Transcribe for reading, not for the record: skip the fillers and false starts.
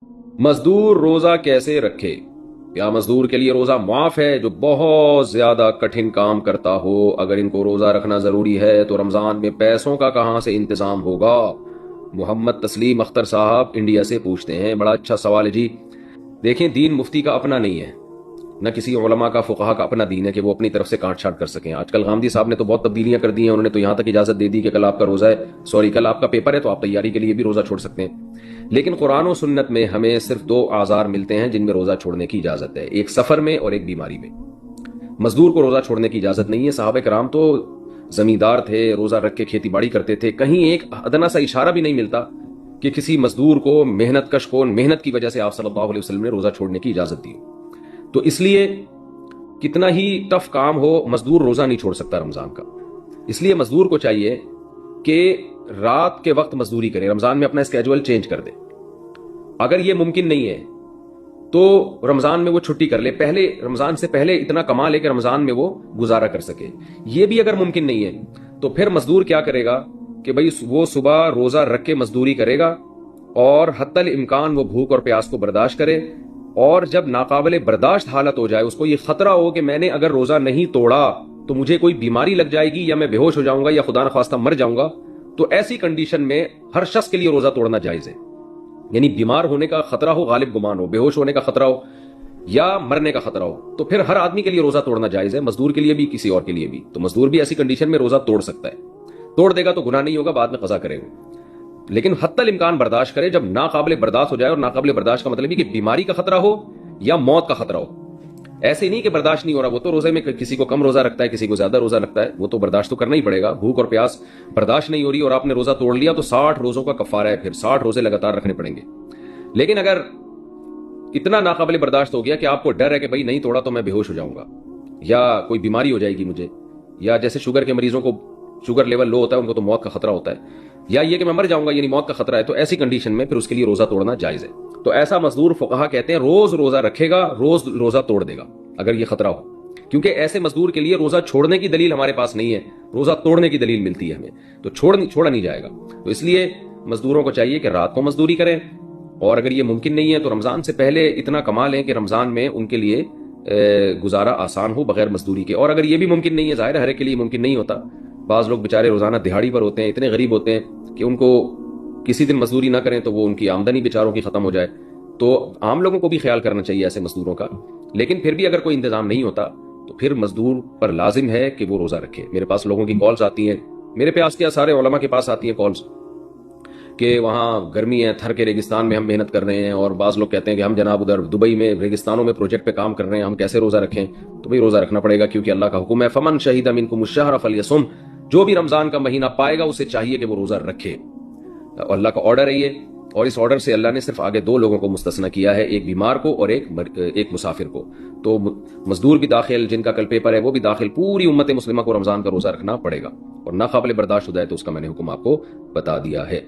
مزدور روزہ کیسے رکھے؟ کیا مزدور کے لیے روزہ معاف ہے جو بہت زیادہ کٹھن کام کرتا ہو؟ اگر ان کو روزہ رکھنا ضروری ہے تو رمضان میں پیسوں کا کہاں سے انتظام ہوگا؟ محمد تسلیم اختر صاحب انڈیا سے پوچھتے ہیں۔ بڑا اچھا سوال ہے جی۔ دیکھیں، دین مفتی کا اپنا نہیں ہے، نہ کسی علماء کا فقہا کا اپنا دین ہے کہ وہ اپنی طرف سے کاٹ چھانٹ کر سکیں۔ آج کل غامدی صاحب نے تو بہت تبدیلیاں کر دی ہیں، انہوں نے تو یہاں تک اجازت دے دی کہ کل آپ کا روزہ ہے، کل آپ کا پیپر ہے تو آپ تیاری کے لیے بھی روزہ چھوڑ سکتے ہیں۔ لیکن قرآن و سنت میں ہمیں صرف دو اعذار ملتے ہیں جن میں روزہ چھوڑنے کی اجازت ہے، ایک سفر میں اور ایک بیماری میں۔ مزدور کو روزہ چھوڑنے کی اجازت نہیں ہے۔ صحابہ کرام تو زمیندار تھے، روزہ رکھ کے کھیتی باڑی کرتے تھے، کہیں ایک ادنا سا اشارہ بھی نہیں ملتا کہ کسی مزدور کو، محنت کش کو، محنت کی وجہ سے آپ صلی اللہ علیہ وسلم نے روزہ چھوڑنے کی اجازت دی۔ تو اس لیے کتنا ہی ٹف کام ہو، مزدور روزہ نہیں چھوڑ سکتا رمضان کا۔ اس لیے مزدور کو چاہیے کہ رات کے وقت مزدوری کرے، رمضان میں اپنا اسکیجول چینج کر دے۔ اگر یہ ممکن نہیں ہے تو رمضان میں وہ چھٹی کر لے، پہلے رمضان سے پہلے اتنا کما لے کہ رمضان میں وہ گزارا کر سکے۔ یہ بھی اگر ممکن نہیں ہے تو پھر مزدور کیا کرے گا کہ بھئی وہ صبح روزہ رکھ کے مزدوری کرے گا اور حتی الامکان وہ بھوک اور پیاس کو برداشت کرے، اور جب ناقابل برداشت حالت ہو جائے، اس کو یہ خطرہ ہو کہ میں نے اگر روزہ نہیں توڑا تو مجھے کوئی بیماری لگ جائے گی یا میں بے ہوش ہو جاؤں گا یا خدا نخواستہ مر جاؤں گا، تو ایسی کنڈیشن میں ہر شخص کے لیے روزہ توڑنا جائز ہے۔ یعنی بیمار ہونے کا خطرہ ہو، غالب گمان ہو، بے ہوش ہونے کا خطرہ ہو یا مرنے کا خطرہ ہو، تو پھر ہر آدمی کے لیے روزہ توڑنا جائز ہے، مزدور کے لیے بھی، کسی اور کے لیے بھی۔ تو مزدور بھی ایسی کنڈیشن میں روزہ توڑ سکتا ہے، توڑ دے گا تو گناہ نہیں ہوگا، بعد میں قضا کرے گا، لیکن حتی الامکان برداشت کرے۔ جب ناقابل برداشت ہو جائے، اور ناقابل برداشت کا مطلب ہے کہ بیماری کا خطرہ ہو یا موت کا خطرہ ہو، ایسے نہیں کہ برداشت نہیں ہو رہا، وہ تو روزے میں کسی کو کم روزہ رکھتا ہے، کسی کو زیادہ روزہ رکھتا ہے، وہ تو برداشت تو کرنا ہی پڑے گا۔ بھوک اور پیاس برداشت نہیں ہو رہی اور آپ نے روزہ توڑ لیا تو 60 روزوں کا کفارہ ہے، پھر 60 روزے لگاتار رکھنے پڑیں گے۔ لیکن اگر اتنا ناقابل برداشت ہو گیا کہ آپ کو ڈر ہے کہ بھائی نہیں توڑا تو میں بے ہوش ہو جاؤں گا یا کوئی بیماری ہو جائے گی مجھے، یا جیسے شوگر کے مریضوں کو شوگر لیول لو ہوتا ہے، ان کو تو موت کا خطرہ ہوتا ہے، یا یہ کہ میں مر جاؤں گا یعنی موت کا خطرہ ہے، تو ایسی کنڈیشن میں پھر اس کے لیے روزہ توڑنا جائز ہے۔ تو ایسا مزدور فقہا کہتے ہیں روز روزہ رکھے گا، روز روزہ توڑ دے گا اگر یہ خطرہ ہو، کیونکہ ایسے مزدور کے لیے روزہ چھوڑنے کی دلیل ہمارے پاس نہیں ہے، روزہ توڑنے کی دلیل ملتی ہے ہمیں، تو چھوڑا نہیں جائے گا۔ تو اس لیے مزدوروں کو چاہیے کہ رات کو مزدوری کریں، اور اگر یہ ممکن نہیں ہے تو رمضان سے پہلے اتنا کما لیں کہ رمضان میں ان کے لیے گزارا آسان ہو بغیر مزدوری کے۔ اور اگر یہ بھی ممکن نہیں ہے، ظاہر ہے ہر ایک کے لیے ممکن نہیں ہوتا، بعض لوگ بیچارے روزانہ دہاڑی پر ہوتے ہیں، اتنے غریب ہوتے ہیں کہ ان کو کسی دن مزدوری نہ کریں تو وہ ان کی آمدنی بیچاروں کی ختم ہو جائے، تو عام لوگوں کو بھی خیال کرنا چاہیے ایسے مزدوروں کا۔ لیکن پھر بھی اگر کوئی انتظام نہیں ہوتا تو پھر مزدور پر لازم ہے کہ وہ روزہ رکھے۔ میرے پاس لوگوں کی کالز آتی ہیں، میرے پاس کیا سارے علماء کے پاس آتی ہیں کالز کہ وہاں گرمی ہے، تھر کے ریگستان میں ہم محنت کر رہے ہیں، اور بعض لوگ کہتے ہیں کہ ہم جناب ادھر دبئی میں ریگستانوں میں پروجیکٹ پہ کام کر رہے ہیں، ہم کیسے روزہ رکھیں؟ تو بھئی روزہ رکھنا پڑے گا، کیونکہ اللہ کا حکم ہے فمن شہید منکم الشہر فلیصم، جو بھی رمضان کا مہینہ پائے گا اسے چاہیے کہ وہ روزہ رکھے۔ اللہ کا آرڈر ہے یہ، اور اس آرڈر سے اللہ نے صرف آگے دو لوگوں کو مستثنی کیا ہے، ایک بیمار کو اور ایک مسافر کو۔ تو مزدور بھی داخل، جن کا کل پیپر ہے وہ بھی داخل، پوری امت مسلمہ کو رمضان کا روزہ رکھنا پڑے گا، اور ناقابل برداشت ہو جائے تو اس کا میں نے حکم آپ کو بتا دیا ہے۔